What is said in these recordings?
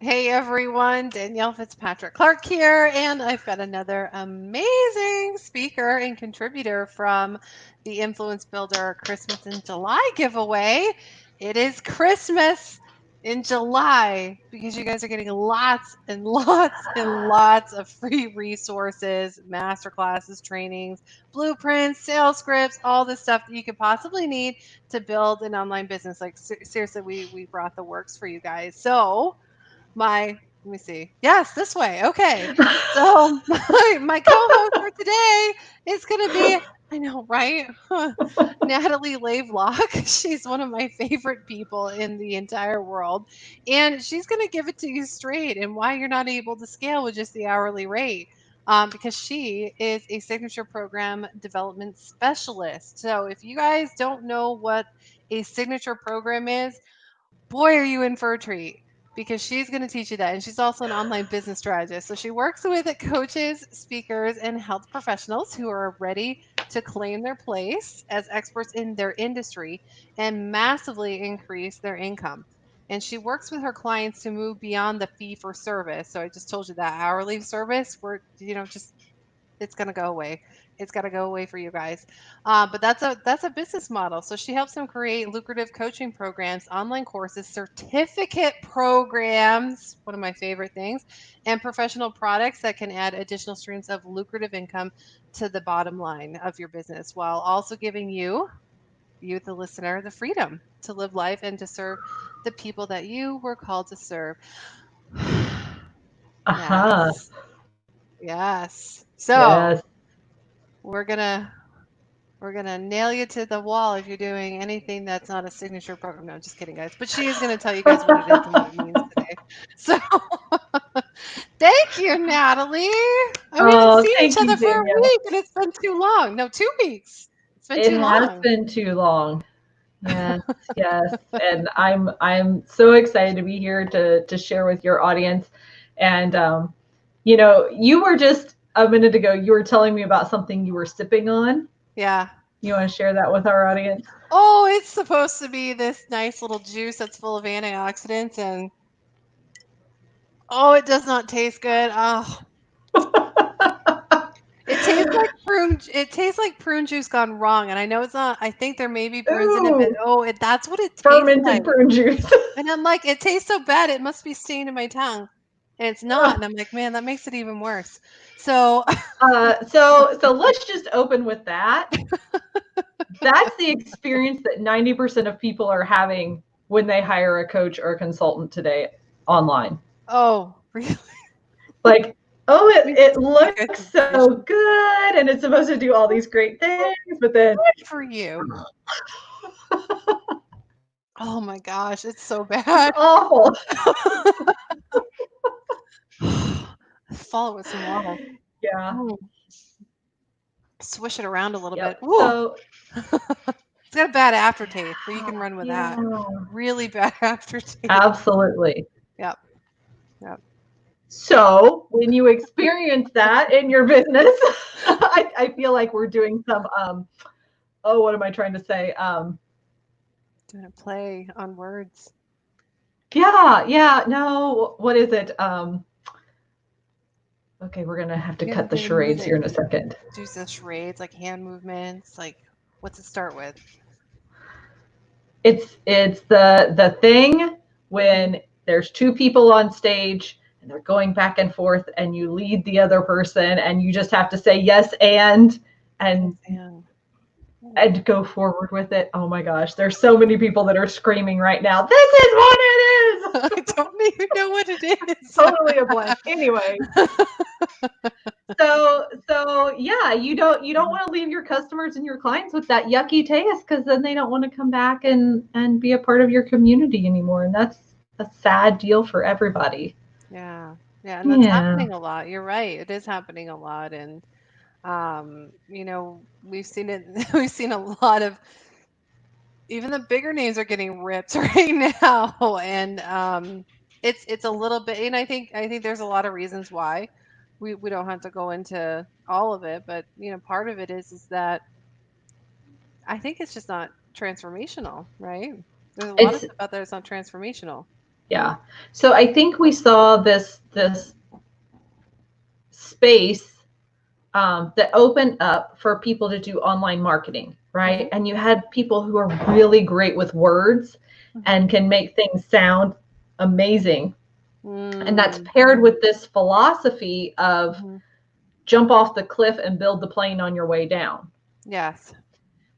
Hey everyone, Danielle Fitzpatrick Clark here, and I've got another amazing speaker and contributor from the Influence Builder Christmas in July giveaway. It is Christmas in July because you guys are getting lots and lots and lots of free resources, masterclasses, trainings, blueprints, sales scripts, all the stuff that you could possibly need to build an online business. Like seriously, we brought the works for you guys. So let me see. Yes, this way. Okay. So my co-host for today is going to be, I know, right? Natalie Lavelock. She's one of my favorite people in the entire world. And she's going to give it to you straight and why you're not able to scale with just the hourly rate. Because she is a signature program development specialist. So if you guys don't know what a signature program is, boy, are you in for a treat because she's going to teach you that. And she's also an online business strategist. So she works with coaches, speakers, and health professionals who are ready to claim their place as experts in their industry and massively increase their income. And she works with her clients to move beyond the fee for service. So I just told you that hourly service, where, just it's going to go away. It's got to go away for you guys. But that's a business model. So she helps them create lucrative coaching programs, online courses, certificate programs, one of my favorite things, and professional products that can add additional streams of lucrative income to the bottom line of your business, while also giving you, the listener, the freedom to live life and to serve the people that you were called to serve. Aha. Yes. Yes. Yes. So we're gonna We're gonna nail you to the wall if you're doing anything that's not a signature program. No, just kidding, guys. But she is gonna tell you guys what it is and what it means today. So thank you, Natalie. And we haven't Oh, seen each thank you, other for a Danielle. week, and it's been too long. No, 2 weeks. It's been It too has long. been too long. Yes, yes. And I'm so excited to be here to share with your audience. And you were just a minute ago, you were telling me about something you were sipping on. Yeah. You want to share that with our audience? Oh, it's supposed to be this nice little juice that's full of antioxidants, and oh, it does not taste good. Oh, it tastes like prune juice gone wrong, and I know it's not. I think there may be prunes in it, but Ooh, that's what it tastes like. fermented prune juice. And I'm like, it tastes so bad, it must be staying in my tongue, and it's not. And I'm like, man, that makes it even worse. So, So let's just open with that. That's the experience that 90% of people are having when they hire a coach or a consultant today online. oh, really? Like, oh, Let it, me it take you looks guys some so tissue. good and it's supposed to do all these great things, but then Good for you. Oh my gosh, it's so it's bad. awful. Follow with some water. Yeah. Mm, swish it around a little bit. Yep. Ooh, So, it's got a bad aftertaste, so you can run with that. yeah, Really bad aftertaste. absolutely. Yep. Yep. So, when you experience that in your business, I feel like we're doing some, oh, what am I trying to say? Doing a play on words. Yeah, yeah, no, what is it? Okay, we're gonna have to You cut the gotta use charades it. here in a second. Do some charades, like hand movements. Like, what's it start with? It's the thing when there's two people on stage and they're going back and forth and you lead the other person and you just have to say yes and Yes, and oh, and go forward with it. Oh my gosh, there's so many people that are screaming right now. This is what it is. I don't even know what it is. Totally a blank. Anyway, so yeah, you don't want to leave your customers and your clients with that yucky taste because then they don't want to come back and be a part of your community anymore, and that's a sad deal for everybody. Yeah, yeah, and that's Yeah, happening a lot. You're right. It is happening a lot, and we've seen it. We've seen a lot of even the bigger names are getting ripped right now, and it's a little bit. And I think there's a lot of reasons why. We don't have to go into all of it, but part of it is that I think it's just not transformational, right? There's a lot of it's stuff out there that's not transformational. Yeah. So I think we saw this space that opened up for people to do online marketing, right? And you had people who are really great with words and can make things sound amazing. And that's paired with this philosophy of jump off the cliff and build the plane on your way down. Yes.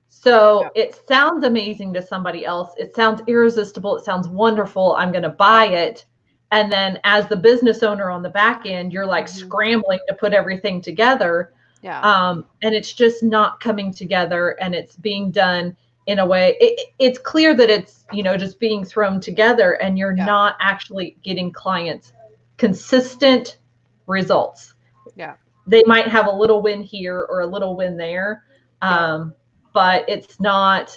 So it sounds amazing to somebody else. It sounds irresistible. It sounds wonderful. I'm going to buy it. And then as the business owner on the back end, you're like scrambling to put everything together. Yeah. And it's just not coming together, and it's being done in a way. It's clear that it's, just being thrown together, and you're not actually getting clients consistent results. Yeah. They might have a little win here or a little win there. But it's not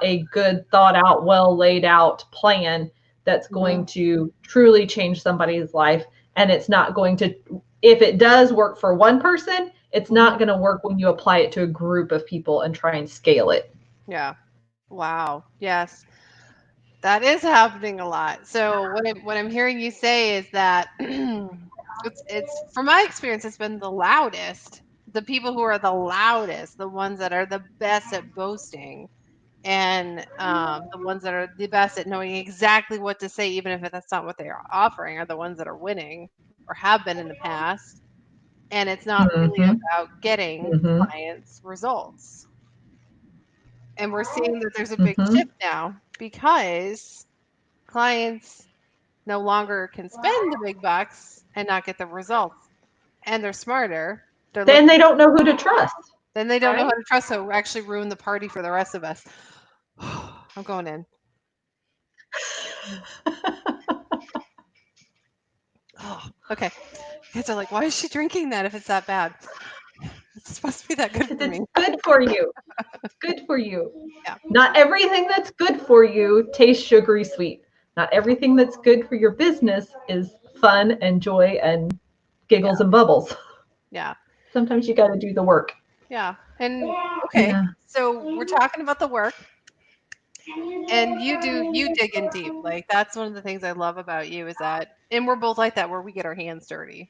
a good thought out, well laid out plan that's going to truly change somebody's life. And it's not going to, if it does work for one person, it's not going to work when you apply it to a group of people and try and scale it. Yeah. Wow. Yes. That is happening a lot. So what I'm hearing you say is that it's from my experience, it's been the loudest. The people who are the loudest, the ones that are the best at boasting, and the ones that are the best at knowing exactly what to say, even if that's not what they are offering, are the ones that are winning or have been in the past. And it's not really Mm-hmm. about getting Mm-hmm. clients results. And we're seeing that there's a big Mm-hmm. shift now because clients no longer can spend the big bucks and not get the results. And they're smarter. They're Then looking, they don't know who to trust, then they don't know how right? to trust, so actually ruin the party for the rest of us. I'm going in. Oh, okay. Kids are like, why is she drinking that if it's that bad? It's supposed to be that good for Because me. it's good for you. It's good for you. Yeah. Not everything that's good for you tastes sugary sweet. Not everything that's good for your business is fun and joy and Yeah. giggles and bubbles. Yeah. Sometimes you got to do the work. Yeah. And okay. Yeah. So we're talking about the work, and you dig in deep. Like that's one of the things I love about you is that, and we're both like that where we get our hands dirty.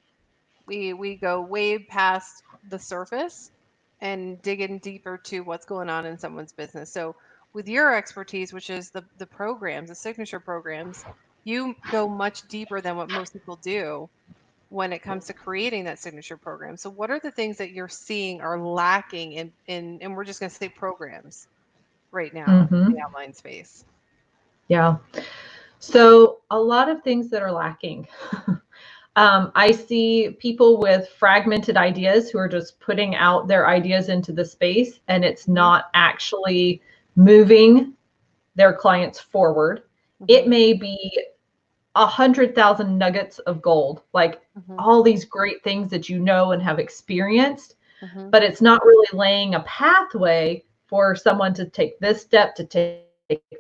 We go way past the surface and dig in deeper to what's going on in someone's business. So with your expertise, which is the programs, the signature programs, you go much deeper than what most people do when it comes to creating that signature program. So what are the things that you're seeing are lacking in and we're just going to say programs right now in the Mm-hmm. online space? Yeah. So a lot of things that are lacking. I see people with fragmented ideas who are just putting out their ideas into the space, and it's Mm-hmm. not actually moving their clients forward. It Mm-hmm. may be 100,000 nuggets of gold, like Mm-hmm. all these great things that you know and have experienced, Mm-hmm. but it's not really laying a pathway for someone to take this step, to take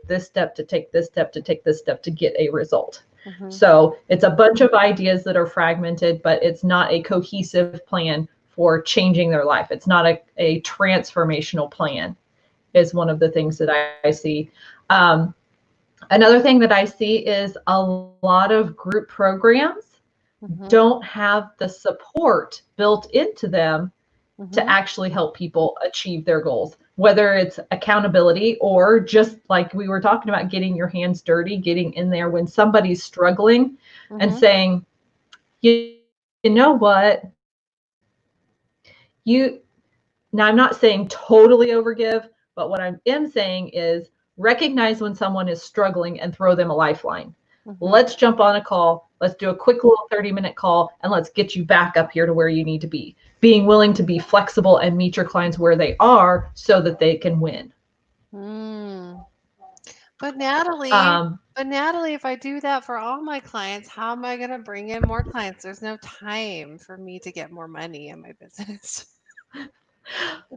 this step, to take this step, to take this step to get a result. Mm-hmm. So it's a bunch of ideas that are fragmented, but it's not a cohesive plan for changing their life. It's not a transformational plan, is one of the things that I see. Another thing that I see is a lot of group programs Mm-hmm. don't have the support built into them to Mm-hmm. actually help people achieve their goals, whether it's accountability or just like we were talking about, getting your hands dirty, getting in there when somebody's struggling and Mm-hmm. saying, you know what, you, now I'm not saying totally overgive, but what I am saying is recognize when someone is struggling and throw them a lifeline. Mm-hmm. Let's jump on a call. Let's do a quick little 30-minute call and let's get you back up here to where you need to be. Being willing to be flexible and meet your clients where they are so that they can win. Mm. But Natalie, Um, if I do that for all my clients, how am I going to bring in more clients? There's no time for me to get more money in my business.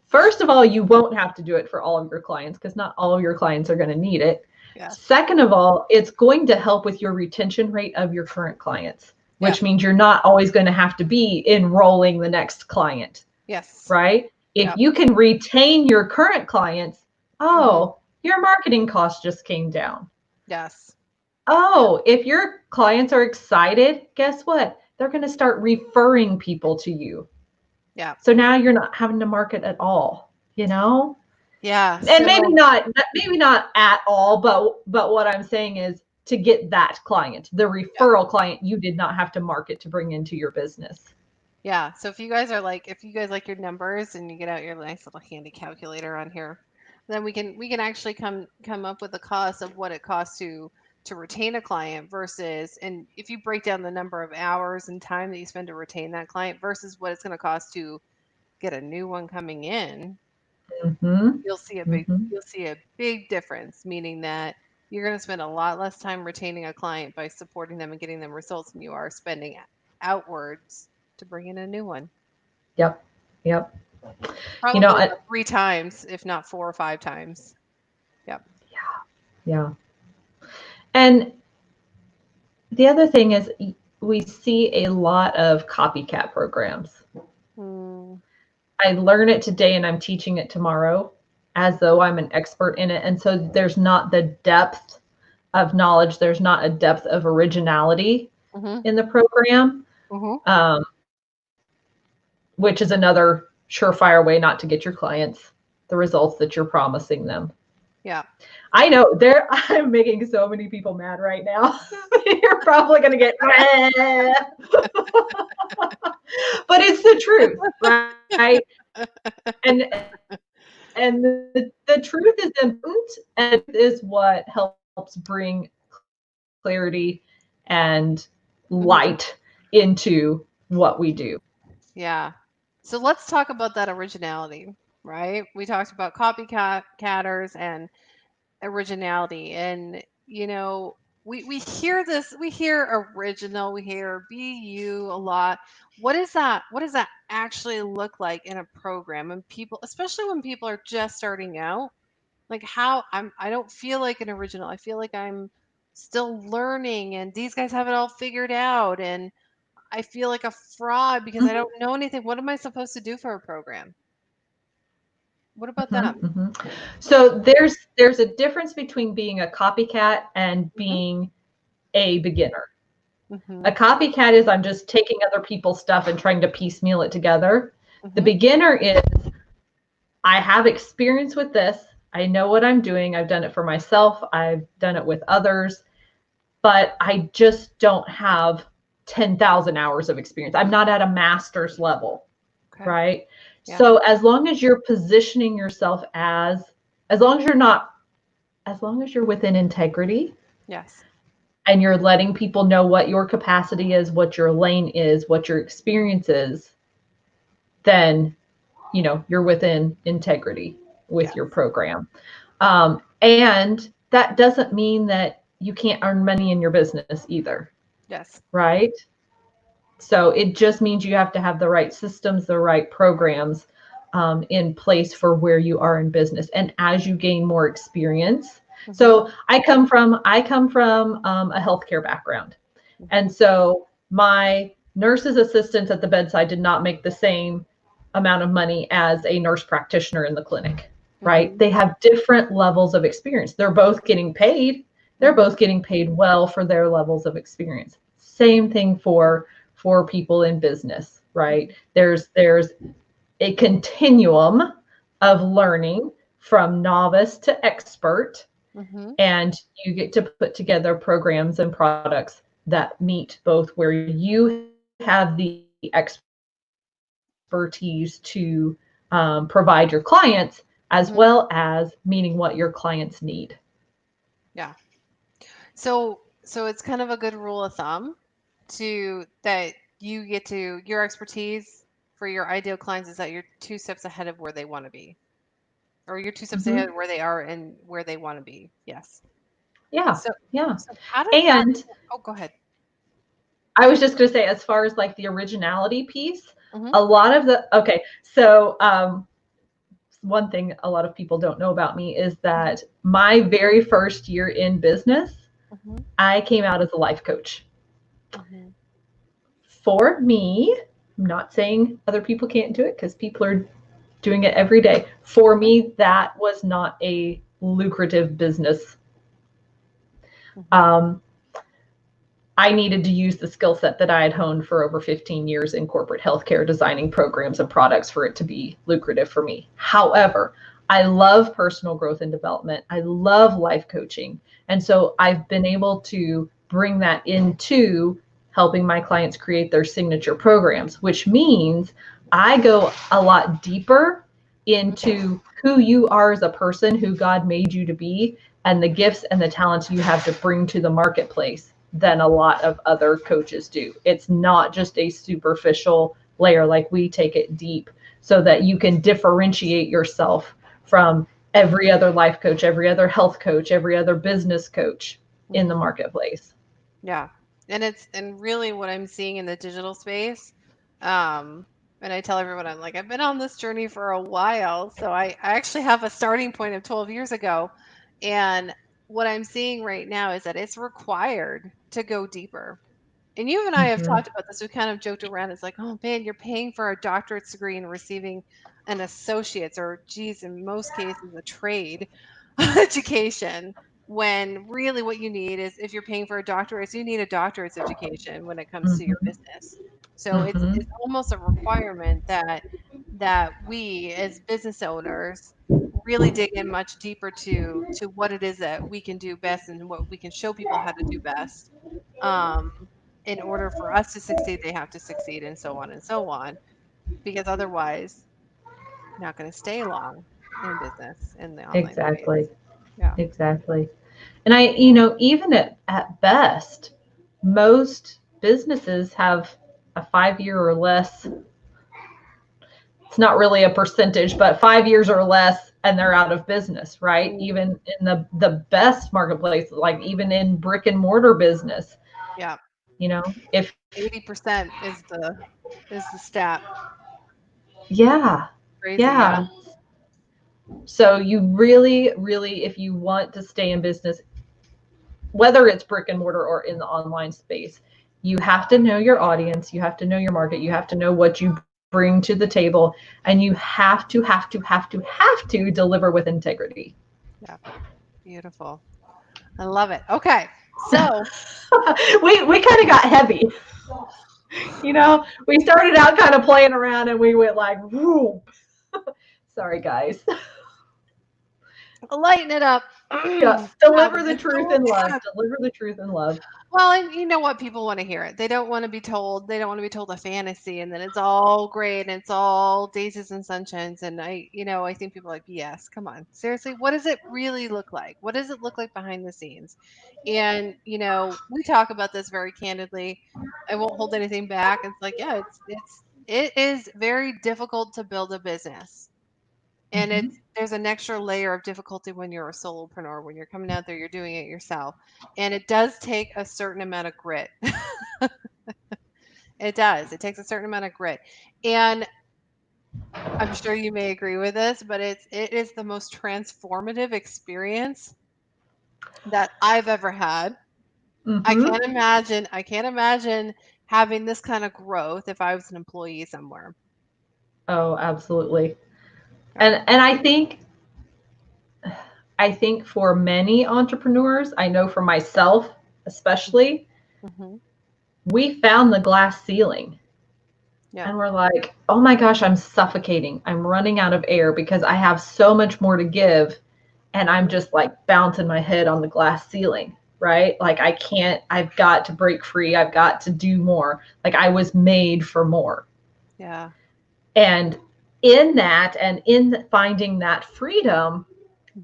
First of all, you won't have to do it for all of your clients because not all of your clients are going to need it. Yes. Second of all, it's going to help with your retention rate of your current clients, which Yes. means you're not always going to have to be enrolling the next client, Yes. right? If Yep. you can retain your current clients, Mm-hmm. oh, your marketing costs just came down. Yes. Oh, if your clients are excited, guess what? They're going to start referring people to you. Yeah. So now you're not having to market at all, you know? Yeah. And So maybe not at all, but what I'm saying is to get that client, the yeah. referral client you did not have to market to bring into your business. Yeah. So if you guys like your numbers and you get out your nice little handy calculator on here, then we can actually come up with a cost of what it costs to retain a client versus, and if you break down the number of hours and time that you spend to retain that client versus what it's going to cost to get a new one coming in, Mm-hmm. Mm-hmm. you'll see a big difference, meaning that you're going to spend a lot less time retaining a client by supporting them and getting them results than you are spending outwards to bring in a new one. Yep. Yep. You know, Probably about 3 times, if not 4 or 5 times. Yep. yeah. And the other thing is we see a lot of copycat programs. Mm, I learn it today and I'm teaching it tomorrow as though I'm an expert in it. And so there's not the depth of knowledge, there's not a depth of originality mhm, in the program, mhm. um, which is another surefire way not to get your clients the results that you're promising them. Yeah. I know I'm making so many people mad right now. You're probably going to get, but it's the truth, right? And the truth is important, and is what helps bring clarity and Mhm. light into what we do. Yeah. So let's talk about that originality, right? We talked about copycatters and originality, and we hear original, we hear be you a lot. What does that actually look like in a program, and people, especially when people are just starting out, like I don't feel like an original, I feel like I'm still learning and these guys have it all figured out, and I feel like a fraud because I Mhm, don't know anything. What am I supposed to do for a program? What about mhm, them? mhm. So there's a difference between being a copycat and Mhm, being a beginner. A mhm, copycat is I'm just taking other people's stuff and trying to piecemeal it together. The mhm, beginner is I have experience with this. I know what I'm doing. I've done it for myself. I've done it with others, but I just don't have 10,000 hours of experience. I'm not at a master's level, okay. right? Yeah. So as long as you're positioning yourself as long as you're not, as long as you're within integrity Yes. and you're letting people know what your capacity is, what your lane is, what your experience is, then you're within integrity with Yeah. your program. And that doesn't mean that you can't earn money in your business either, Yes. right? So it just means you have to have the right systems, the right programs in place for where you are in business. And as you gain more experience, Mhm, so I come from a healthcare background, and mhm, so my nurse's assistants at the bedside did not make the same amount of money as a nurse practitioner in the clinic, right? mhm, They have different levels of experience. They're both getting paid. They're mhm, both getting paid well for their levels of experience. Same thing for people in business, right? mhm, There's a continuum of learning from novice to expert, mhm. and you get to put together programs and products that meet both where you have the expertise to provide your clients, as Mhm. well as meeting what your clients need. Yeah. So it's kind of a good rule of thumb to that you get to your expertise for your ideal clients is that you're 2 steps ahead of where they want to be, or you're 2 steps ahead Mm-hmm. of where they are and where they want to be. Yes. Yeah, So yeah. so how does that And Oh, go ahead. I was just going to say, as far as like the originality piece, Mhm. a lot of the, okay, so one thing a lot of people don't know about me is Mhm. that my very first year in business, Mhm. I came out as a life coach. Mhm. For me, I'm not saying other people can't do it because people are doing it every day. For Mhm. me, that was not a lucrative business. Mhm. I needed to use the skill set that I had honed for over 15 years in corporate healthcare, designing programs and products for it to be lucrative for me. However, I love personal growth and development. I love life coaching. And so I've been able to bring that into helping my clients create their signature programs, which means I go a lot deeper into who you are as a person, who God made you to be, and the gifts and the talents you have to bring to the marketplace than a lot of other coaches do. It's not just a superficial layer, like we take it deep so that you can differentiate yourself from every other life coach, every other health coach, every other business coach in the marketplace. Yeah. And really what I'm seeing in the digital space, and I tell everyone, I'm like, I've been on this journey for a while. So I actually have a starting point of 12 years ago. And what I'm seeing right now is that it's required to go deeper. And you and I have Mm-hmm. talked about this. We kind of joked around. It's like, oh man, you're paying for a doctorate's degree and receiving an associate's, or geez, in most cases, a trade education. When really what you need is, if you're paying for a doctorate, is you need a doctorate's education when it comes to your Mm-hmm. business. So Mm-hmm. it's almost a requirement that we as business owners really dig in much deeper to what it is that we can do best and what we can show people how to do best. Um, in order for us to succeed, they have to succeed, and so on, because otherwise, you're not going to stay long in business in the online Exactly. space. Yeah. Exactly. And even at best, most businesses have a 5 year or less. It's not really a percentage, but 5 years or less, and they're out of business, right? Mm, Even in the best marketplace, like even in brick and mortar business, yeah. if 80% is the stat. yeah, Crazy, yeah. yeah. So you really, really, if you want to stay in business, whether it's brick and mortar or in the online space, you have to know your audience, you have to know your market, you have to know what you bring to the table, and you have to deliver with integrity. Yeah. Beautiful. I love it. Okay. So, we kind of got heavy. We started out kind of playing around and we went like, whoop. Sorry, guys. lighten it up. Yeah, God, deliver the it's truth so in love. bad. Deliver the truth in love. Well, and you know what? People want to hear it. They don't want to be told a fantasy and then it's all great and it's all daisies and sunshines. And I think people are like, yes, come on. Seriously, what does it really look like? What does it look like behind the scenes? And, we talk about this very candidly. I won't hold anything back. It's like, yeah, it is very difficult to build a business. And Mm-hmm. there's an extra layer of difficulty when you're a solopreneur, when you're coming out there, you're doing it yourself. And it does take a certain amount of grit. It does. It takes a certain amount of grit. And I'm sure you may agree with this, but it is the most transformative experience that I've ever had. Mm-hmm. I can't imagine having this kind of growth if I was an employee somewhere. Oh, absolutely. Yeah. And I think for many entrepreneurs, I know for myself especially, Hmm. we found the glass ceiling Yeah. and we're like, oh my gosh, I'm suffocating. I'm running out of air because I have so much more to give. And I'm just like bouncing my head on the glass ceiling, right? Like I can't, I've got to break free. I've got to do more. Like I was made for more. Yeah. And in that and in finding that freedom,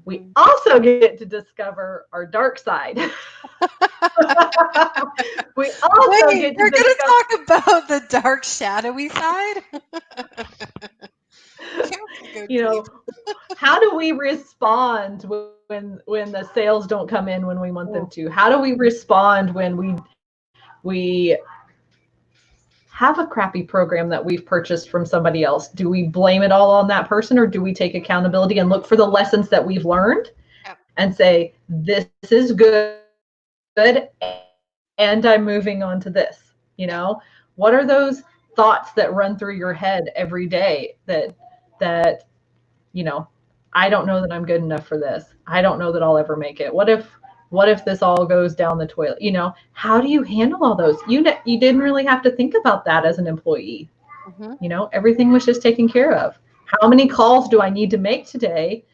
we Hmm. also get to discover our dark side. We also Wait, get to we're going to discover, talk about the dark, shadowy side? You have to go you deep. know, how do we respond when the sales don't come in when we want them Oh, to? How do we respond when we have a crappy program that we've purchased from somebody else? Do we blame it all on that person, or do we take accountability and look for the lessons that we've learned yeah. and say, this is good and I'm moving on to this? Yeah. What are those thoughts that run through your head every day that you know I don't know that I'm good enough for this. I don't know that I'll ever make it. What if What if this all goes down the toilet? How do you handle all those? You didn't really have to think about that as an employee. Everything was just taken care of. How many calls do I need to make today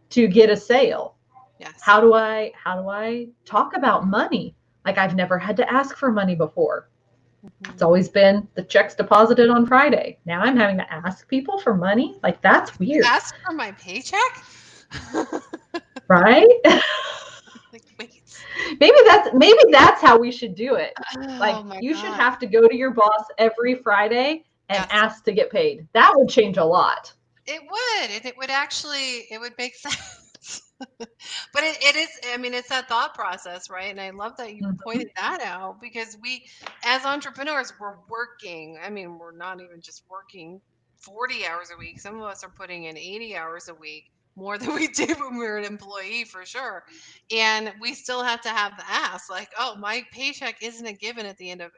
to get a sale? Yes. How do I talk about money? Like, I've never had to ask for money before. It's always been the check's deposited on Friday. Now I'm having to ask people for money. Like, that's weird. Ask for my paycheck? Right? Like, wait. Maybe that's how we should do it. Like, Oh my you God. should have to go to your boss every Friday and ask to get paid. That would change a lot. It would, and it would make sense. But it is, I mean, it's that thought process, right? And I love that you pointed that out, because we, as entrepreneurs, we're working. I mean, we're not even just working 40 hours a week. Some of us are putting in 80 hours a week, more than we did when we were an employee, for sure. And we still have to have the ask, like, oh, my paycheck isn't a given at the end of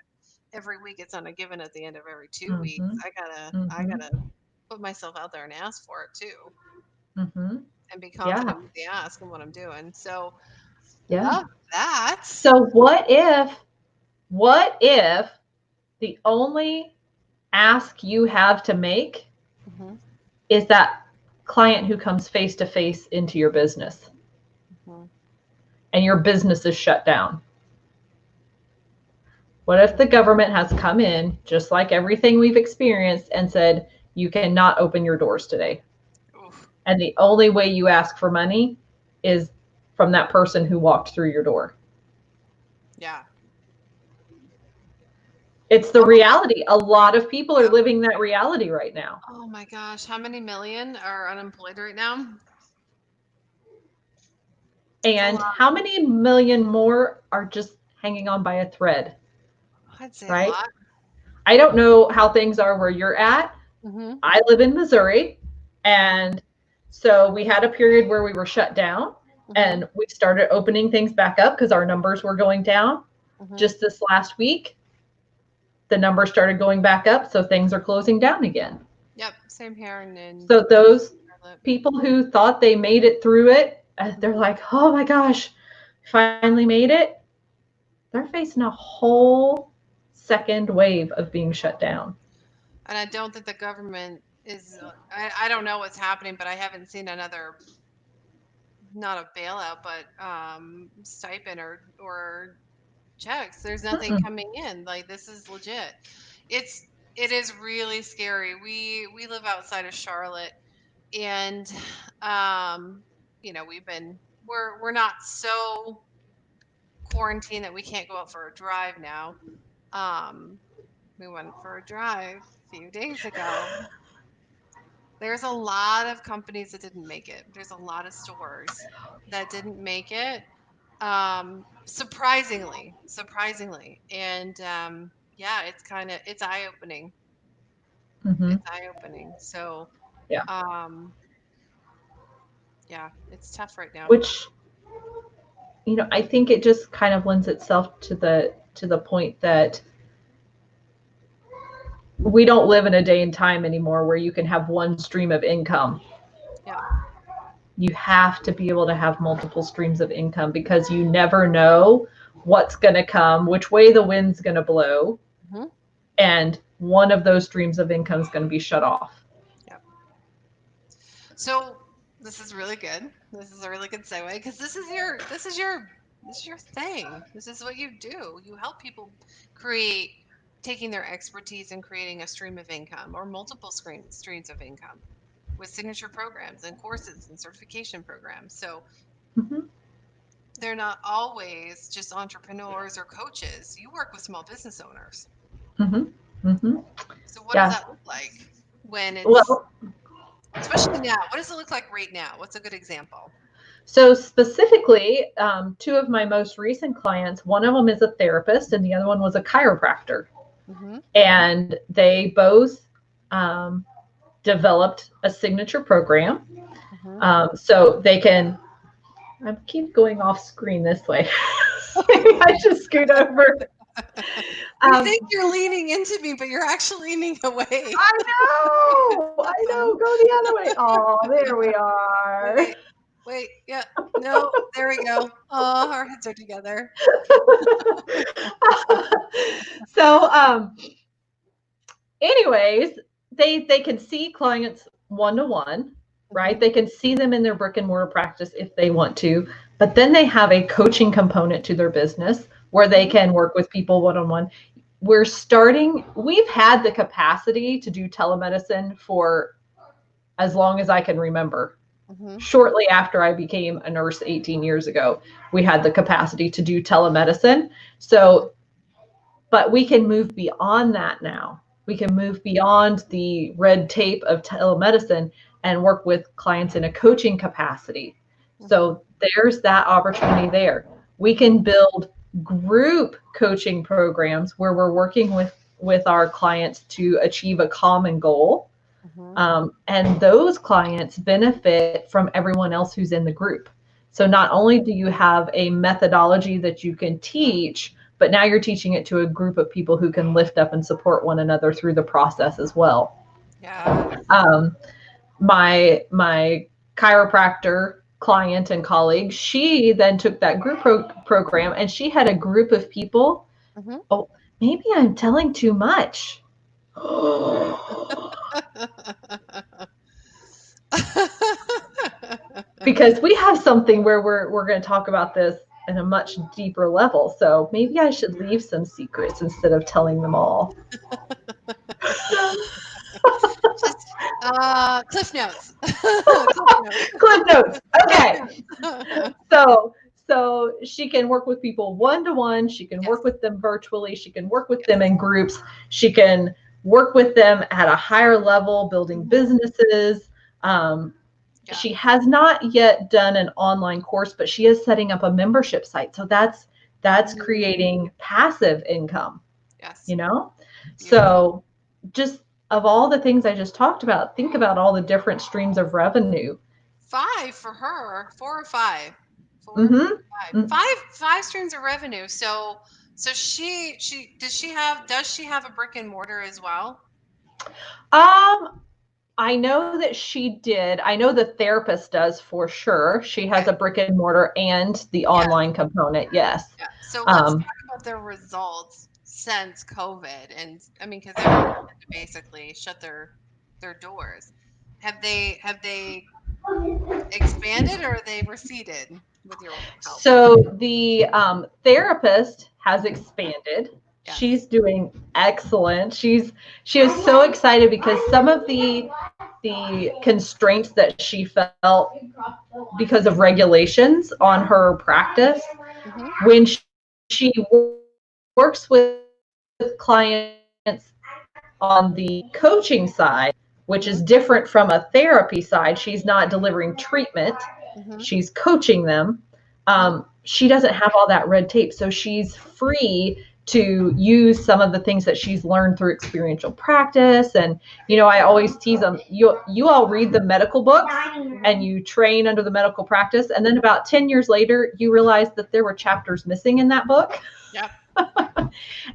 every week. It's not a given at the end of every 2 weeks. I gotta put myself out there and ask for it too, and be confident with the ask and what I'm doing. So love that. So what if the only ask you have to make is that client who comes face to face into your business, and your business is shut down? What if the government has come in, just like everything we've experienced, and said, you cannot open your doors today? Oof. And the only way you ask for money is from that person who walked through your door. Yeah. It's the reality. A lot of people are living that reality right now. Oh my gosh. How many million are unemployed right now? And how many million more are just hanging on by a thread? I'd say right? a lot. I don't know how things are where you're at. I live in Missouri, and so we had a period where we were shut down, and we started opening things back up because our numbers were going down. Just this last week, the numbers started going back up, so things are closing down again. Yep, same here. And so those people who thought they made it through it, they're like, oh my gosh, finally made it. They're facing a whole second wave of being shut down. And I don't think the government is, I don't know what's happening, but I haven't seen another, not a bailout, but stipend or checks. There's nothing coming in. Like, this is legit. It is really scary. We live outside of Charlotte, and we're not so quarantined that we can't go out for a drive now. We went for a drive a few days ago. There's a lot of companies that didn't make it. There's a lot of stores that didn't make it. Surprisingly. And yeah, it's eye opening. It's eye opening. So yeah. Yeah, it's tough right now. Which, I think it just kind of lends itself to the point that we don't live in a day and time anymore where you can have one stream of income. Yeah. You have to be able to have multiple streams of income, because you never know what's going to come, which way the wind's going to blow. And one of those streams of income is going to be shut off. Yep. So this is really good. This is a really good segue, because this is your thing. This is what you do. You help people create, taking their expertise and creating a stream of income, or multiple streams of income, with signature programs and courses and certification programs. So they're not always just entrepreneurs or coaches. You work with small business owners. So what does that look like when it's, especially now? What does it look like right now? What's a good example? So specifically, two of my most recent clients, one of them is a therapist and the other one was a chiropractor. And they both developed a signature program. So they can, I keep going off screen this way. Maybe I should scoot over. You think you're leaning into me, but you're actually leaning away. I know. Go the other way. Oh, there we are. Wait, yeah, no, there we go. Oh, our heads are together. So, anyways, they can see clients one to one, right? Mhm, They can see them in their brick and mortar practice if they want to, but then they have a coaching component to their business where they mhm, can work with people one on one. We've had the capacity to do telemedicine for as long as I can remember. mhm, Shortly after I became a nurse 18 years ago, we had the capacity to do telemedicine. mhm, So, but we can move beyond that now. We can move beyond the red tape of telemedicine and work with clients in a coaching capacity. mhm, So there's that opportunity there. We mhm, can build group coaching programs where we're working with our clients to achieve a common goal. mhm. And those clients benefit from everyone else who's in the group. So not only do you have a methodology that you can teach, but now you're teaching it to a group of people who can lift up and support one another through the process as well. Yes. Um, my chiropractor client and colleague, she then took that group program and she had a group of people. Mhm. Oh, maybe I'm telling too much. Because we have something where we're going to talk about this in a much deeper level. So maybe I should leave some secrets instead of telling them all. Just Cliff notes. Cliff notes. Cliff notes. Cliff Okay. notes. So she can work with people one to one. She can Yes. work with them virtually. She can work with them Yes. in groups. She can work with them at a higher level, building Mhm. businesses. Um, Yeah. she has not yet done an online course, but she is setting up a membership site. So that's Mm. creating passive income, Yes. you know? Beautiful. So just of all the things I just talked about, think about all the different streams of revenue. Five for her. Four or five. Four, five. Mm-hmm. Five streams of revenue. So she does she have a brick and mortar as well? I know that she did. I know the therapist does for sure. She has Okay. a brick and mortar and the Yeah. online component. Yes. Yeah. So let's Um, talk about their results since COVID. And I mean, because everyone had to basically shut their doors. Have they expanded or they receded with your help? so the therapist has expanded. Yes. She's doing excellent. She is so excited because some of the constraints that she felt because of regulations on her practice Mm-hmm. when she works with clients on the coaching side, which Mm-hmm. is different from a therapy side. She's not delivering treatment, Mm-hmm. she's coaching them. Mm-hmm. She doesn't have all that red tape. So she's free to use some of the things that she's learned through experiential practice. And, I always tease them, you all read the medical books and you train under the medical practice. And then about 10 years later, you realize that there were chapters missing in that book. Yep.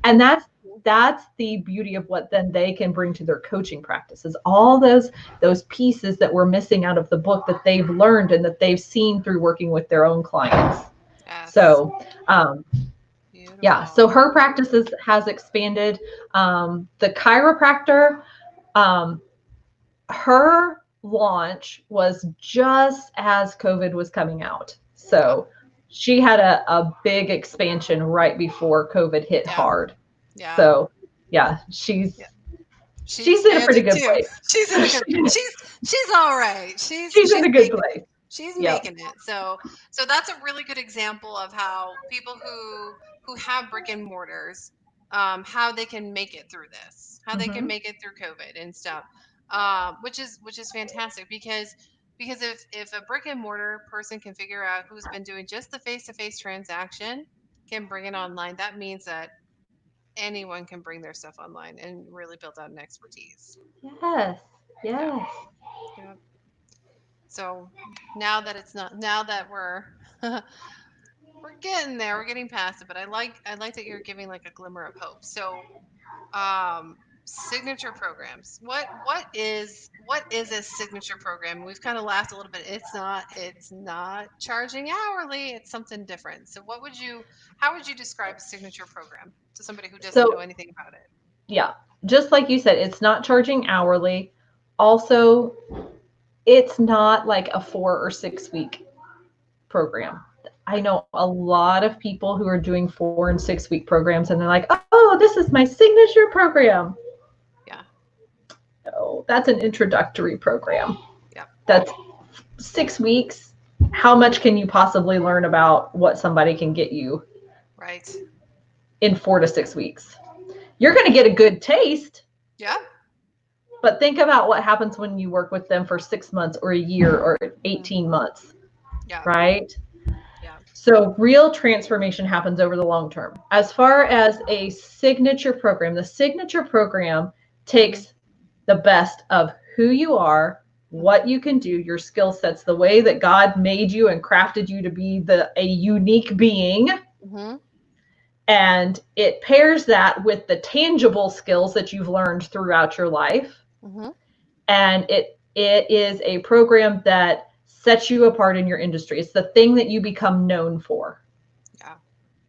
And that's the beauty of what then they can bring to their coaching practices, all those pieces that were missing out of the book that they've learned and that they've seen through working with their own clients. Yes. So yeah, Beautiful. so her practices has expanded. The chiropractor, um, her launch was just as COVID was coming out, Oh, so she had a big expansion right before COVID hit yeah. hard. Yeah. So yeah, Yeah. She she's in a pretty expanded good too. place. She's in a good. She's all right. She's in She's a good making it. place. She's Yep. making it. So that's a really good example of how people who have brick and mortars, how they can make it through this, how they can Hmm. make it through COVID and stuff, which is fantastic because if a brick and mortar person can figure out who's been doing just the face to face transaction, can bring it online, that means that anyone can bring their stuff online and really build out an expertise. Yes. Yeah. Yes. Yeah. So now that we're getting there, we're getting past it, but I like that you're giving like a glimmer of hope. So signature programs. What is a signature program? We've kind of laughed a little bit. It's not charging hourly. It's something different. So how would you describe a signature program to somebody who doesn't know So anything about it? yeah, just like you said, it's not charging hourly. Also, it's not like a 4 or 6 week program. I know a lot of people who are doing 4 and 6 week programs and they're like, oh, this is my signature program. Yeah. No, that's an introductory program. Yeah. That's 6 weeks. How much can you possibly learn about what somebody can get you Right. in 4 to 6 weeks? You're going to get a good taste. Yeah. But think about what happens when you work with them for 6 months or a year or 18 months. Yeah. Right? Yeah. So real transformation happens over the long term. As far as a signature program, the signature program takes the best of who you are, what you can do, your skill sets, the way that God made you and crafted you to be a unique being. Mm-hmm. And it pairs that with the tangible skills that you've learned throughout your life. Mm-hmm. And it is a program that sets you apart in your industry. It's the thing that you become known for. Yeah.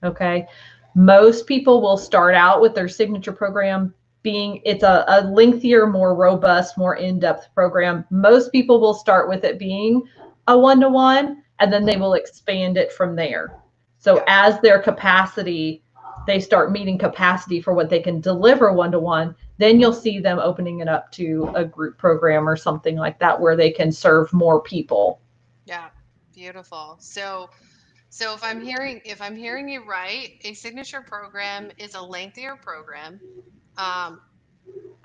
Okay. Most people will start out with their signature program being, it's a lengthier, more robust, more in-depth program. Most people will start with it being a one-to-one, and then they will expand it from there. So as their capacity, they start meeting capacity for what they can deliver one-to-one, then you'll see them opening it up to a group program or something like that where they can serve more people. Yeah. Beautiful. So if I'm hearing you right, a signature program is a lengthier program. Um,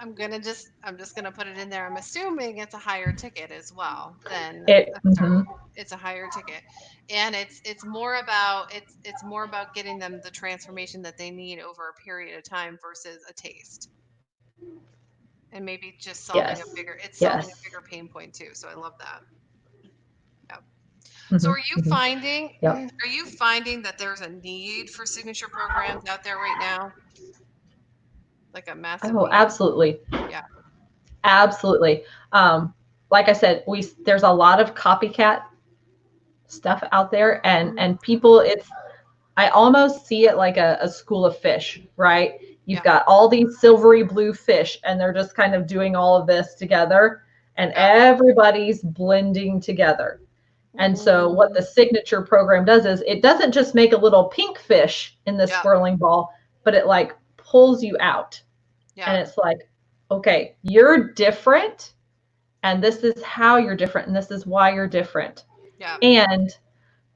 I'm just gonna put it in there. I'm assuming it's a higher ticket as well than a start. It's a higher ticket, and it's more about more about getting them the transformation that they need over a period of time versus a taste, and maybe just solving Yes. solving a Yes. bigger pain point too. So I love that. Yeah. So Mm-hmm. Mm-hmm. Yep. are you finding that there's a need for signature programs out there right now? Like a massive Oh, need? absolutely. Yeah. Absolutely. Like I said, there's a lot of copycat stuff out there, and people, I almost see it like a school of fish, right? You've got all these silvery blue fish, and they're just kind of doing all of this together, and everybody's blending together. And so what the signature program does is it doesn't just make a little pink fish in the swirling ball, but it like pulls you out. And it's like, okay, you're different, and this is how you're different, and this is why you're different. Yeah. And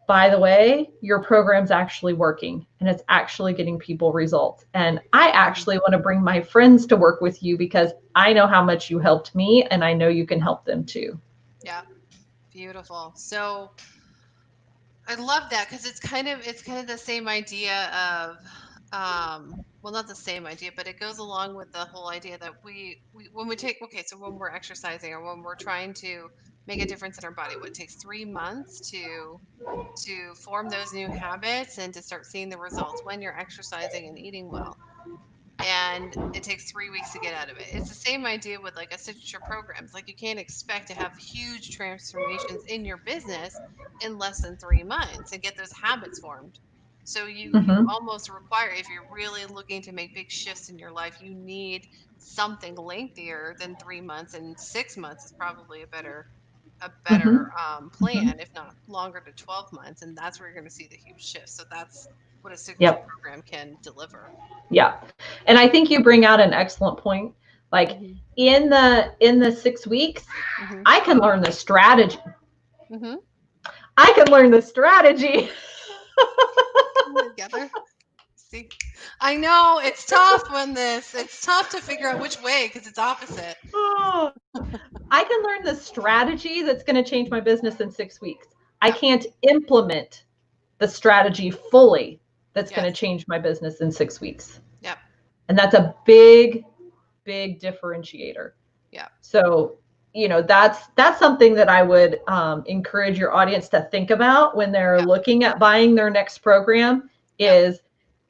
by the way, your program's actually working, and it's actually getting people results. And I actually want to bring my friends to work with you because I know how much you helped me, and I know you can help them too. Yeah. Beautiful. So I love that because it's kind of the same idea of well, not the same idea, but it goes along with the whole idea that we when we take okay, so when we're exercising or when we're trying to make a difference in our body, what it takes 3 months to form those new habits and to start seeing the results when you're exercising and eating well. And it takes 3 weeks to get out of it. It's the same idea with like a signature programs. Like you can't expect to have huge transformations in your business in less than 3 months and get those habits formed. So you Mm-hmm. almost require, if you're really looking to make big shifts in your life, you need something lengthier than 3 months, and 6 months is probably a better Mm-hmm. Mm-hmm. plan, if not longer to 12 months, and that's where you're going to see the huge shift. So that's what a signature Yep. program can deliver. Yeah. And I think you bring out an excellent point. Like Hmm. in the 6 weeks, Hmm. I can learn the strategy. Hmm. I can learn the strategy. Together. See, I know it's tough to figure out which way because it's opposite. Oh, I can learn the strategy that's going to change my business in 6 weeks. I Yep. can't implement the strategy fully that's going to Yes. change my business in 6 weeks. Yep. And that's a big, big differentiator. Yep. So, that's something that I would encourage your audience to think about when they're Yep. looking at buying their next program Yep. is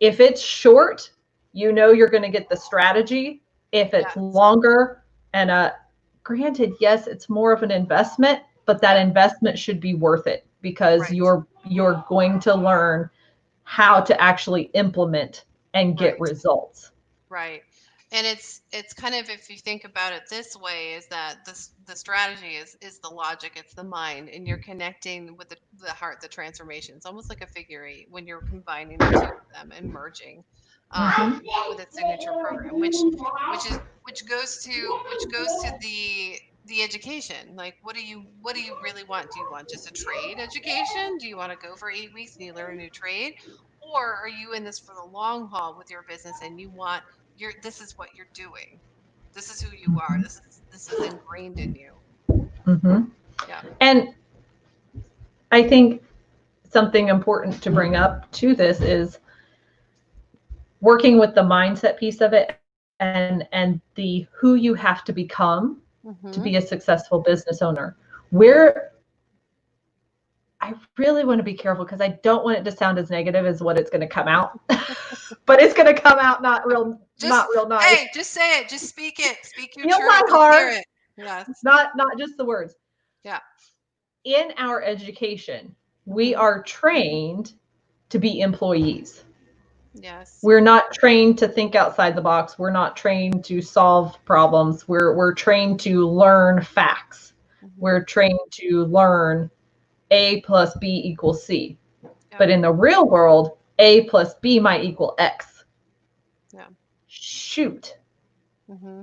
if it's short, you're going to get the strategy. If it's Yes. longer and granted, yes, it's more of an investment, but that Yeah. investment should be worth it because Right. you're going to learn how to actually implement and get Right. results. Right. And it's kind of, if you think about it this way, is that the strategy is the logic, it's the mind, and you're connecting with the heart, the transformation. It's almost like a figure eight when you're combining the two of them and merging Mhm. with a signature program, which goes to the education. Like, what do you really want? Do you want just a trade education? Do you want to go for 8 weeks and you learn a new trade? Or are you in this for the long haul with your business and you want this is what you're doing. This is who you are. Mhm. This is ingrained in you. Mhm. Yeah. And I think something important to bring up to this is working with the mindset piece of it and the who you have to become to Mm-hmm. be a successful business owner. Where I really want to be careful because I don't want it to sound as negative as what it's going to come out. But it's going to come out Just not real nice. hey, just say it. Just speak it. Speak your Feel my truth. Let's hear heart, it. Yes. not just the words. Yeah. In our education, we Mm-hmm. are trained to be employees. Yes. We're not trained to think outside the box. We're not trained to solve problems. We're trained to learn facts. Mm-hmm. We're trained to learn A plus B equals C. Yep. But in the real world, A plus B might equal X. Yeah. Shoot. Mm-hmm.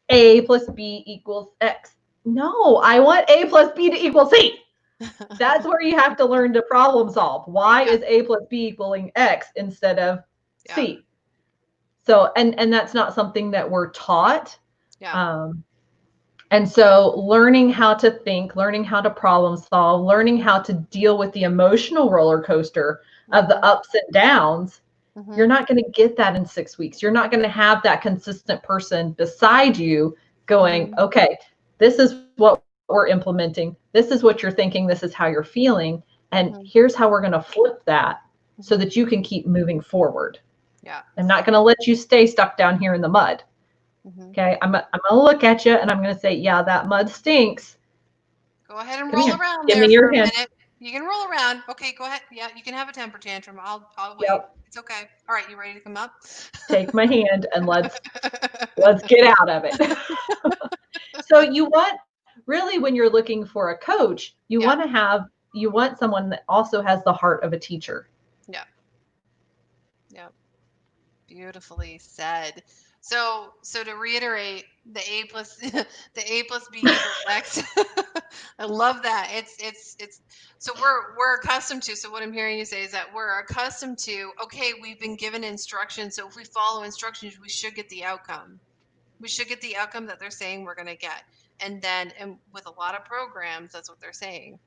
A plus B equals X. No, I want A plus B to equal C. That's where you have to learn to problem solve. Why Yeah. is A plus B equaling X instead of Yeah. C? So, and that's not something that we're taught. Yeah. Um, and so learning how to think, learning how to problem solve, learning how to deal with the emotional roller coaster of the Mm-hmm. ups and downs, you're Mm-hmm. not going to get that in 6 weeks. You're not going to have that consistent person beside you going, Mm-hmm. okay, this is what we're implementing. This is what you're thinking. This is how you're feeling. And Mm-hmm. here's how we're going to flip that so Mm-hmm. that you can keep moving forward. Yeah. I'm not going to let you stay stuck down here in the mud. Mm-hmm. Okay. I'm going to look at you and I'm going to say, yeah, that mud stinks. Go ahead and Come roll here. around Give there me for your a hand. minute. You can roll around. Okay, go ahead. Yeah, you can have a temper tantrum. I'll wait. Yep. It's okay. All right, you ready to come up? Take my hand and let's get out of it. So you want really when you're looking for a coach, Yeah, you want someone that also has the heart of a teacher. yeah, yeah. Beautifully said. So to reiterate, the A plus the A plus B equals X. I love that. It's so we're accustomed to. So what I'm hearing you say is that we're accustomed to. Okay, we've been given instructions, so if we follow instructions, we should get the outcome. We should get the outcome that they're saying we're going to get. And with a lot of programs, that's what they're saying,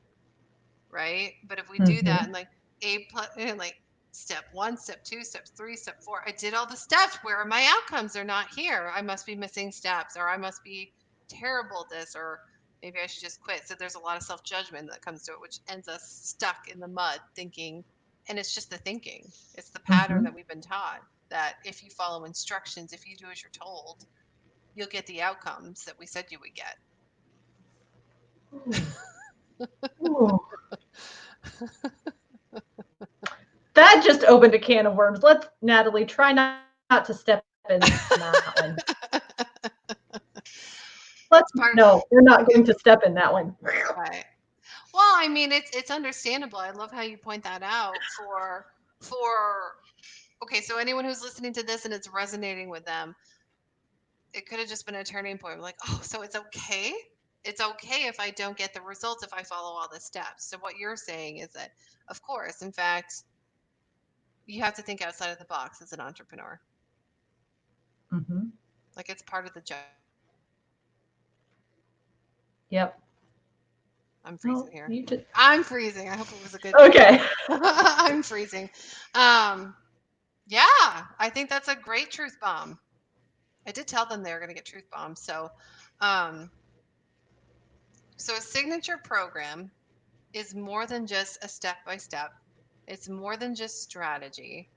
right? But if we do that Mm-hmm. and like A plus, like step one, step two, step three, step four, I did all the steps. Where are my outcomes? They're not here. I must be missing steps, or I must be terrible at this, or maybe I should just quit. So there's a lot of self judgment that comes to it, which ends us stuck in the mud thinking. And it's just the thinking, it's the pattern Mm-hmm. that we've been taught that if you follow instructions, if you do as you're told, you'll get the outcomes that we said you would get. Ooh. That just opened a can of worms. Let's, Natalie, try not to step in that one. Let's, It's part of, no, we're not going to step in that one. right. Well, I mean, it's understandable. I love how you point that out for okay, so anyone who's listening to this and it's resonating with them, it could have just been a turning point. Like, oh, so it's okay. It's okay if I don't get the results if I follow all the steps. So what you're saying is that, of course, in fact, you have to think outside of the box as an entrepreneur. Mm-hmm. Like it's part of the job. Yep. I'm freezing Oh, here. you just, I'm freezing. I hope it was a good. okay. I'm freezing. Um, yeah, I think that's a great truth bomb. I did tell them they were going to get truth bombs. Um, so a signature program is more than just a step by step. It's more than just strategy.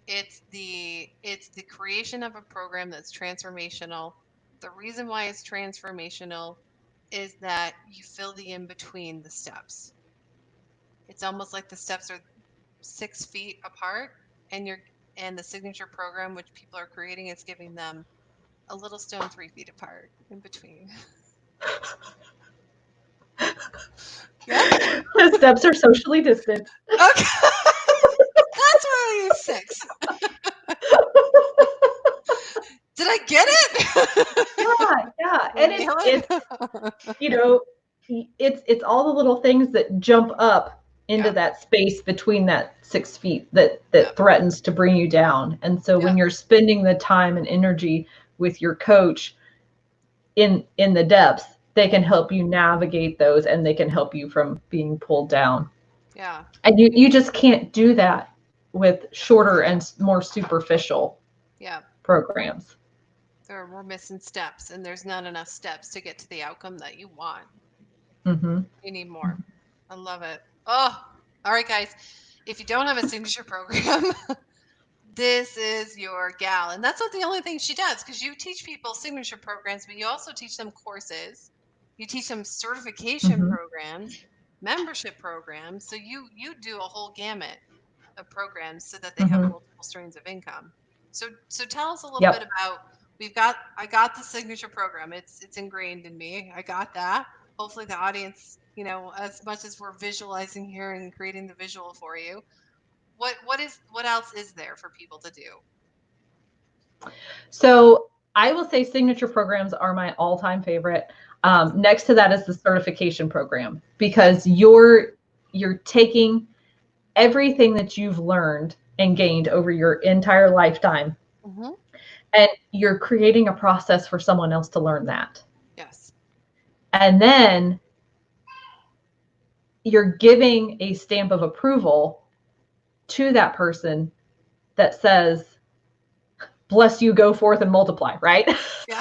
It's the creation of a program that's transformational. The reason why it's transformational is that you fill the in between the steps. It's almost like the steps are 6 feet apart, and the signature program which people are creating is giving them a little stone 3 feet apart in between. Yep. The steps are socially distant. Okay. That's why I use 6. Did I get it? Yeah. Did I And nail it's it? you know, it's all the little things that jump up into Yeah. that space between that 6 feet that Yep. threatens to bring you down. And so when Yep. you're spending the time and energy with your coach in the depths, they can help you navigate those, and they can help you from being pulled down. Yeah. And you just can't do that with shorter and more superficial Yeah. programs. We're missing steps, and there's not enough steps to get to the outcome that you want. Mm-hmm. You need more. I love it. Oh, all right, guys. If you don't have a signature program, this is your gal. And that's not the only thing she does, because you teach people signature programs, but you also teach them courses. You teach them certification Mm-hmm. programs, membership programs. So you do a whole gamut of programs so that they have Mm-hmm. multiple streams of income. So tell us a little bit Yep. about I got the signature program. It's ingrained in me. I got that. Hopefully the audience, as much as we're visualizing here and creating the visual for you, what else is there for people to do? So I will say signature programs are my all-time favorite. Next to that is the certification program, because you're taking everything that you've learned and gained over your entire lifetime, Mm-hmm. and you're creating a process for someone else to learn that. Yes. And then you're giving a stamp of approval to that person that says, bless you, go forth and multiply, right? Yeah.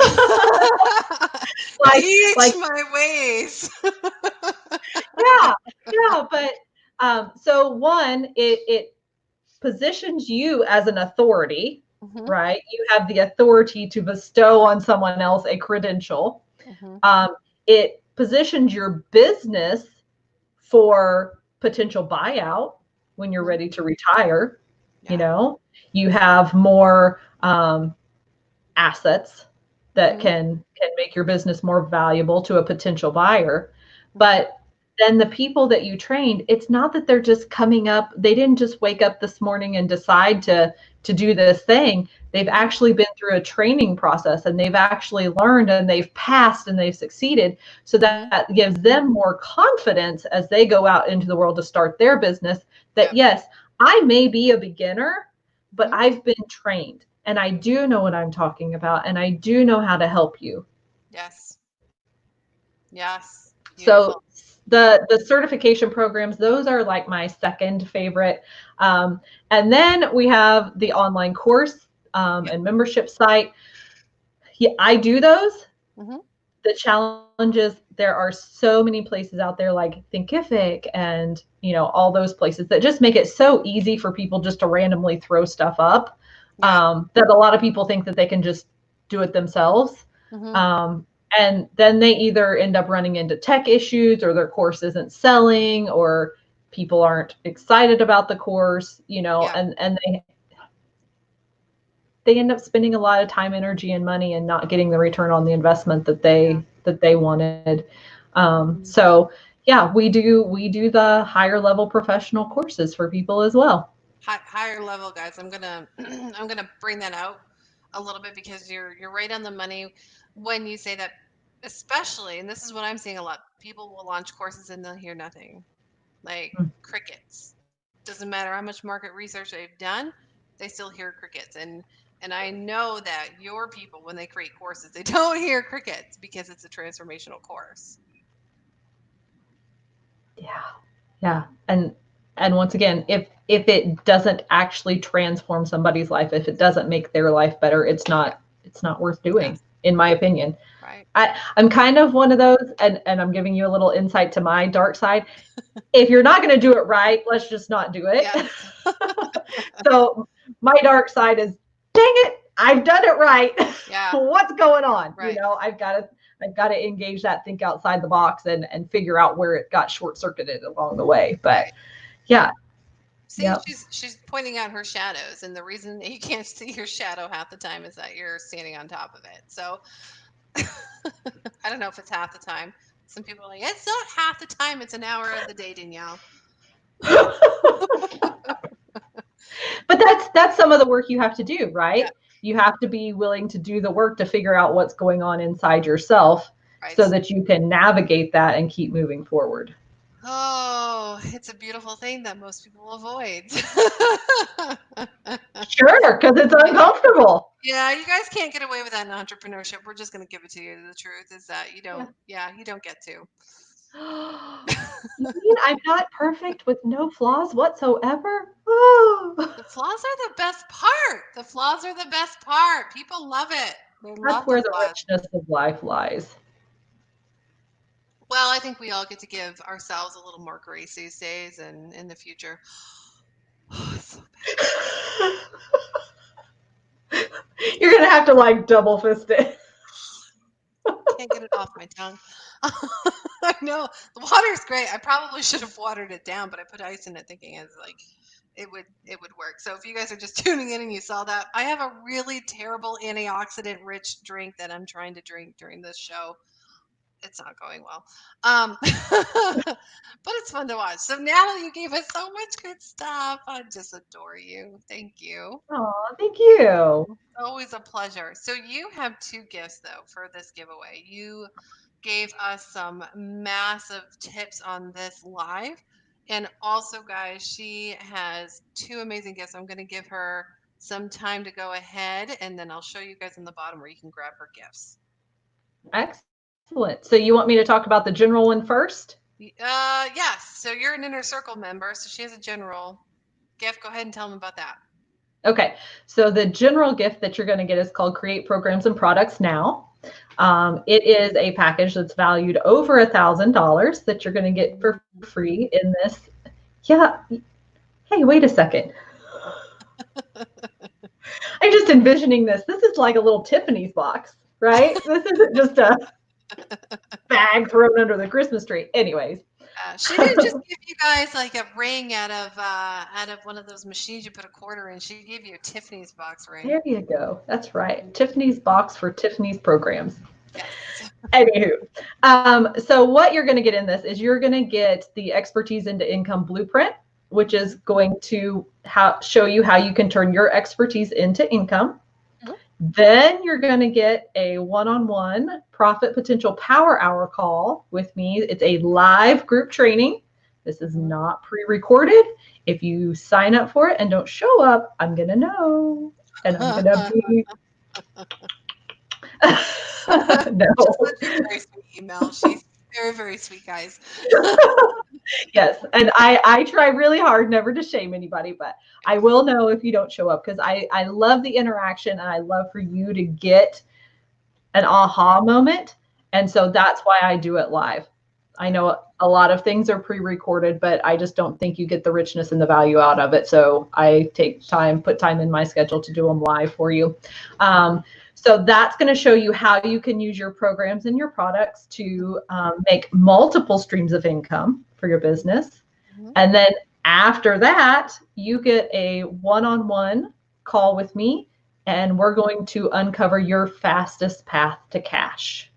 like Teach like my ways. yeah, yeah. But so one, it positions you as an authority, Mm-hmm. right? You have the authority to bestow on someone else a credential. Mm-hmm. It positions your business for potential buyout when you're Mm-hmm. ready to retire. You Yeah. know, you have more assets that Mm-hmm. can make your business more valuable to a potential buyer. Mm-hmm. But then the people that you trained, it's not that they're just coming up, they didn't just wake up this morning and decide to do this thing. They've Mm-hmm. actually been through a training process, and they've actually learned, and they've passed, and they've succeeded. So Mm-hmm. that gives them more confidence as they go out into the world to start their business, that Yep. yes, I may be a beginner, but Mm-hmm. I've been trained, and I do know what I'm talking about, and I do know how to help you. Yes. Yes. So Beautiful. the certification programs, those are like my second favorite. And then we have the online course Yep. and membership site. Yeah, I do those. Mm-hmm. The challenges, there are so many places out there like Thinkific and all those places that just make it so easy for people just to randomly throw stuff up, Yeah. that a lot of people think that they can just do it themselves. Mm-hmm. Um, and then they either end up running into tech issues, or their course isn't selling, or people aren't excited about the course, Yeah. and they end up spending a lot of time, energy, and money, and not getting the return on the investment that Yeah. they wanted. Mm-hmm. So yeah, we do the higher level professional courses for people as well. Higher level, guys. I'm gonna I'm gonna bring that out a little bit, because you're right on the money when you say that, especially, and this is what I'm seeing a lot. People will launch courses and they'll hear nothing, like crickets. Doesn't matter how much market research they've done, they still hear crickets. And I know that your people, when they create courses, they don't hear crickets because it's a transformational course. Yeah, yeah, and once again, if it doesn't actually transform somebody's life, if it doesn't make their life better, Yeah. it's not worth doing, Yes. in my opinion. Right. I'm kind of one of those, and I'm giving you a little insight to my dark side. If you're not going to do it right, let's just not do it. Yes. So My dark side is, dang it, I've done it right. Yeah. What's going on? Right. You know, I've got to engage that, think outside the box, and figure out where it got short circuited along the way. But yeah. See, Yep. she's pointing out her shadows, and the reason you can't see your shadow half the time is that you're standing on top of it. So I don't know if it's half the time. Some people are like, it's not half the time, it's an hour of the day, Danielle. But that's some of the work you have to do, right? Yeah. You have to be willing to do the work to figure out what's going on inside yourself, Right. so that you can navigate that and keep moving forward. Oh, it's a beautiful thing that most people avoid. Sure, because it's uncomfortable. Yeah, you guys can't get away with that in entrepreneurship. We're just going to give it to you. The truth is that you don't, you don't get to. You mean I'm not perfect with no flaws whatsoever? Oh. The flaws are the best part. The flaws are the best part. People love it. They That's love the where the flaws. richness of life lies. Well, I think we all get to give ourselves a little more grace these days and in the future. Oh, it's so bad. You're going to have to like double fist it. Can't get it off my tongue. I know the water's great. I probably should have watered it down, but I put ice in it thinking it's like it would work. So if you guys are just tuning in and you saw that, I have a really terrible antioxidant rich drink that I'm trying to drink during this show. It's not going well. But it's fun to watch. So Natalie, you gave us so much good stuff. I just adore you. Thank you. Oh, thank you. Always a pleasure. So you have two gifts though for this giveaway. You gave us some massive tips on this live. And also, guys, she has two amazing gifts. I'm going to give her some time to go ahead, and then I'll show you guys in the bottom where you can grab her gifts. Excellent. So you want me to talk about the general one first? Yes. So you're an Inner Circle member, so she has a general gift. Go ahead and tell them about that. Okay. So the general gift that you're going to get is called Create Programs and Products Now. It is a package that's valued over $1,000 that you're going to get for free in this. Yeah. Hey, wait a second. I'm just envisioning this. This is like a little Tiffany's box, right? This isn't just a bag thrown under the Christmas tree. Anyways. She didn't just give you guys like a ring out of one of those machines you put a quarter in. She gave you a Tiffany's box ring. There you go. That's right. Tiffany's box for Tiffany's programs. Yes. Anywho, so what you're going to get in this is you're going to get the Expertise into Income Blueprint, which is going to show you how you can turn your expertise into income. Mm-hmm. Then you're going to get a one-on-one Profit Potential Power Hour call with me. It's a live group training. This is not pre-recorded. If you sign up for it and don't show up, I'm going to know. And I'm going to be... No. Very sweet email. She's very, very sweet, guys. Yes, and I try really hard never to shame anybody, but I will know if you don't show up, because I love the interaction and I love for you to get an aha moment. And so that's why I do it live. I know a lot of things are pre-recorded, but I just don't think you get the richness and the value out of it. So I put time in my schedule to do them live for you. So that's going to show you how you can use your programs and your products to make multiple streams of income for your business. Mm-hmm. And then after that, you get a one-on-one call with me, and we're going to uncover your fastest path to cash.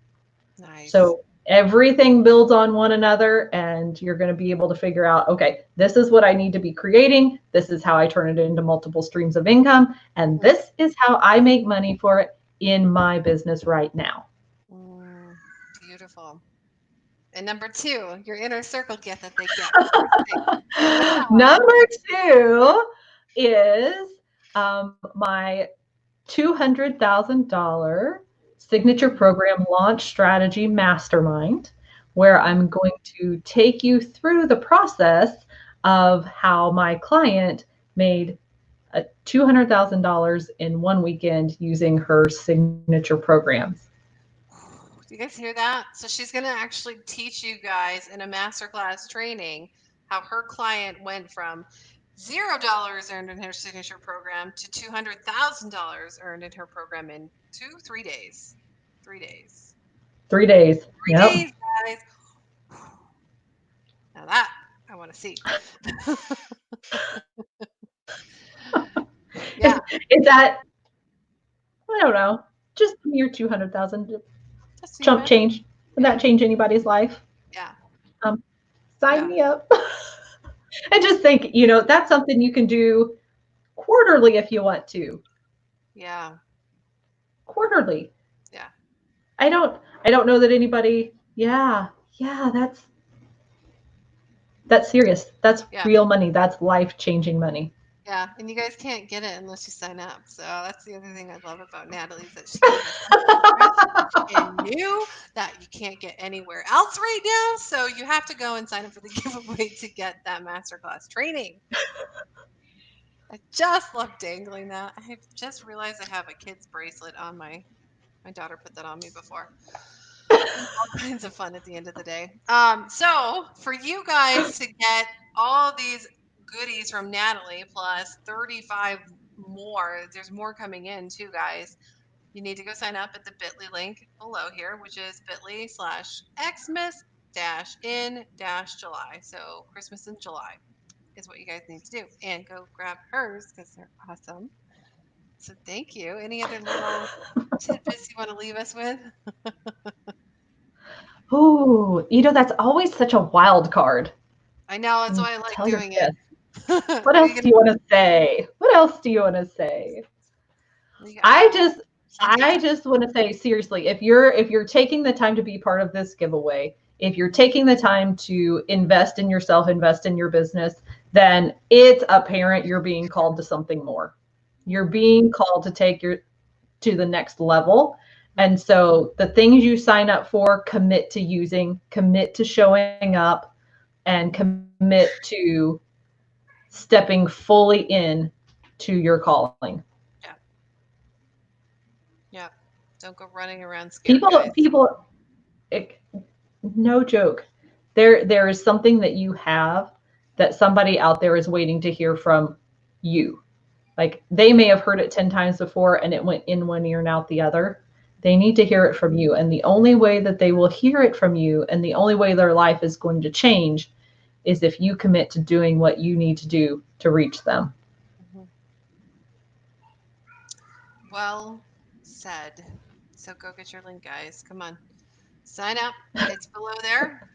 Nice. So everything builds on one another, and you're going to be able to figure out, okay, this is what I need to be creating. This is how I turn it into multiple streams of income. And this is how I make money for it in my business right now. Beautiful. And number two, your Inner Circle gift that they get. Number two is my $200,000 signature program launch strategy mastermind, where I'm going to take you through the process of how my client made $200,000 in one weekend using her signature programs. Do you guys hear that? So she's going to actually teach you guys in a masterclass training how her client went from $0 earned in her signature program to $200,000 earned in her program in 3 days. 3 days. 3 days. 3 Yep. days, guys. Now that I want to see. Is, Yeah. is that, I don't know, just a mere 200,000 Just chump even. change? Would Yeah. that change anybody's life? Yeah. Um, Sign Yeah. me up. And just think, that's something you can do quarterly if you want to. Yeah. Quarterly. Yeah. I don't I don't know that anybody, yeah, yeah, that's serious. That's Yeah. real money. That's life-changing money. Yeah. And you guys can't get it unless you sign up. So that's the other thing I love about Natalie is that she gave us something fresh and new that you can't get anywhere else right now. So you have to go and sign up for the giveaway to get that masterclass training. I just love dangling that. I have just realized I have a kid's bracelet on my daughter put that on me before. All kinds of fun at the end of the day. So for you guys to get all these goodies from Natalie plus 35 more, there's more coming in too, guys. You need to go sign up at the bit.ly link below here, which is bit.ly/xmas dash in dash July. So Christmas in July is what you guys need to do. And go grab hers because they're awesome. So thank you. Any other little tidbits you want to leave us with? Ooh, that's always such a wild card. I know that's And why I like tell your doing it. guests. What What are else you do gonna? you want to say? What else do you want to say? What do you got? I just Hint, hint, I hint. just want to say seriously, if you're taking the time to be part of this giveaway, if you're taking the time to invest in yourself, invest in your business, then it's apparent you're being called to something more. You're being called to take your to the next level. And so the things you sign up for, commit to using, commit to showing up, and commit to stepping fully in to your calling. Yeah, yeah. Don't go running around scared, People guys. people it, no joke. There is something that you have that somebody out there is waiting to hear from you. Like they may have heard it 10 times before and it went in one ear and out the other. They need to hear it from you. And the only way that they will hear it from you and the only way their life is going to change is if you commit to doing what you need to do to reach them. Mhm. Well said. So go get your link, guys. Come on, sign up. It's below there.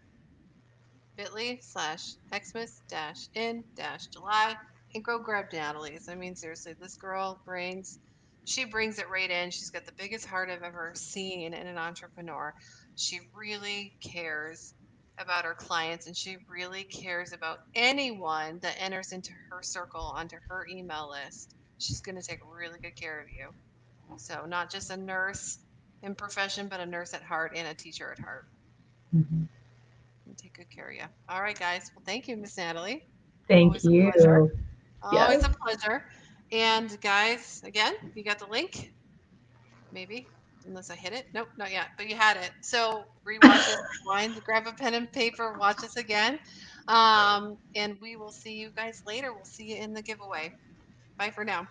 bit.ly/xmas dash in dash July and go grab Natalie's. I mean, seriously, this girl she brings it right in. She's got the biggest heart I've ever seen in an entrepreneur. She really cares about her clients and she really cares about anyone that enters into her circle onto her email list. She's going to take really good care of you. So, not just a nurse in profession, but a nurse at heart and a teacher at heart. Mhm. And take good care of you. All right, guys. Well, thank you, Miss Natalie. Thank Always a pleasure. you. Always Yes. a pleasure. And guys, again, you got the link, maybe, unless I hit it. Nope, not yet. But you had it. So rewatch this, rewind, grab a pen and paper, watch this again. And we will see you guys later. We'll see you in the giveaway. Bye for now.